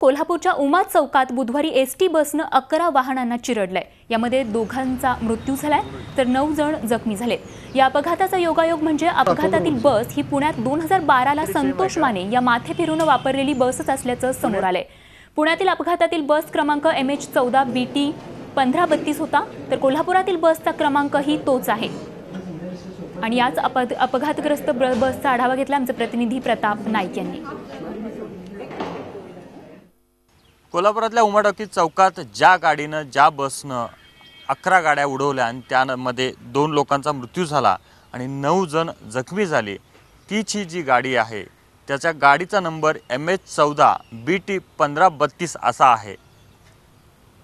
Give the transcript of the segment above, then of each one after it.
कोल्हापूरच्या उमा चौकात बुधवारी एसटी बसनं 11 वाहनांना चिरडलंय। यामध्ये दोघांचा मृत्यू झालाय तर 9 जण जखमी झालेत। या अपघाताचा योगायोग म्हणजे अपघातातील बस ही पुण्यात 2012 ला संतोष माने या माथे फिरून वापरलेली बसच असल्याचं समोर आलंय। पुण्यातील अपघातातील बस क्रमांक MH14 BT 1532 होता तर कोल्हापुरातील बसचा क्रमांकही तोच आहे। आणि याच अपघातग्रस्त बसचा आढावा घेतला आमचे प्रतिनिधी प्रताप नाईक यांनी। कोल्हापुरातल्या उमा टॉकीज चौकात ज्या गाडीनं ज्या बसनं 11 गाड्या उडवल्या आणि त्यामध्ये 2 लोकांचा मृत्यू झाला आणि 9 जण जखमी झाले, तीच ही जी गाडी आहे त्याच्या गाडीचा नंबर MH14 BT 1532 असा आहे।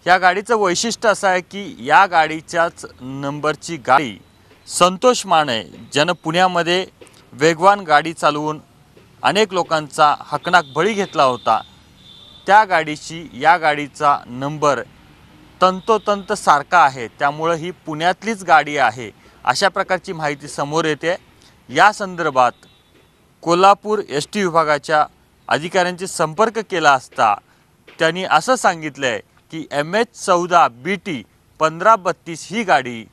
या गाडीचं वैशिष्ट्य असं आहे की या गाडीच्याच नंबरची गाडी संतोष माने ज्यानं पुण्यामध्ये वेगवान गाडी चालवून अनेक लोकांचा हकनाक बळी घेतला होता, त्या गाडीची या गाडीचा नंबर तंतोतंत सारखा आहे, त्यामुळे ही पुण्यातलीच गाडी आहे अशा प्रकारची माहिती समोर येते। या संदर्भात कोल्हापूर ST विभागाच्या अधिकाऱ्यांशी संपर्क केला असता त्यांनी असं सांगितलंय की MH14 BT 1532 ही गाडी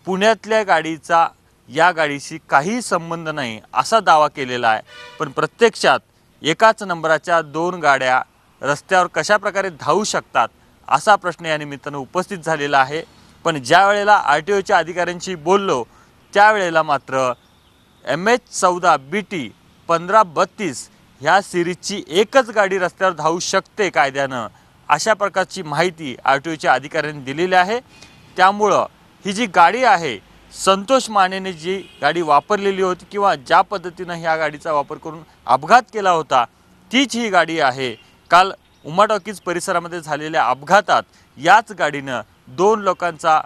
पुण्यातल्या गाडीचा या गाडीशी काही संबंध नाही असा दावा केलेला आहे। पण प्रत्यक्षात एकाच नंबराच्या 2 गाड्या रस्त्यावर कशा प्रकारे धावू शकतात असा प्रश्न या निमित्ताने उपस्थित झालेला आहे। पण ज्या वेळेला RTOच्या अधिकाऱ्यांशी बोललो त्यावेळेला मात्र MH14 BT 1532 ह्या सिरीजची एकच गाडी रस्त्यावर धावू शकते कायद्यानं अशा प्रकारची माहिती RTOच्या अधिकाऱ्यांनी दिलेली आहे। त्यामुळं ही जी गाडी आहे संतोष मानेने जी गाडी वापरलेली होती किंवा ज्या पद्धतीनं ह्या गाडीचा वापर करून अपघात केला होता तीच ही गाडी आहे। काल उमा टॉकीज परिसरामध्ये झालेल्या अपघातात याच गाडीनं 2 लोकांचा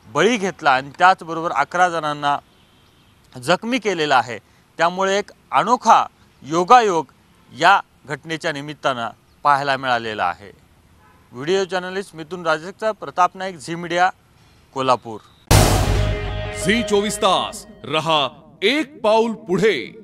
बळी घेतला आणि त्याचबरोबर 11 जणांना जखमी केलेला आहे। त्यामुळे एक अनोखा योगायोग या घटनेच्या निमित्तानं पाहायला मिळालेला आहे। व्हिडिओ जर्नलिस्ट मिथुन राजेचा, प्रताप नाईक, झी मीडिया, कोल्हापूर। झी 24 तास रहा एक पाऊल पुढे।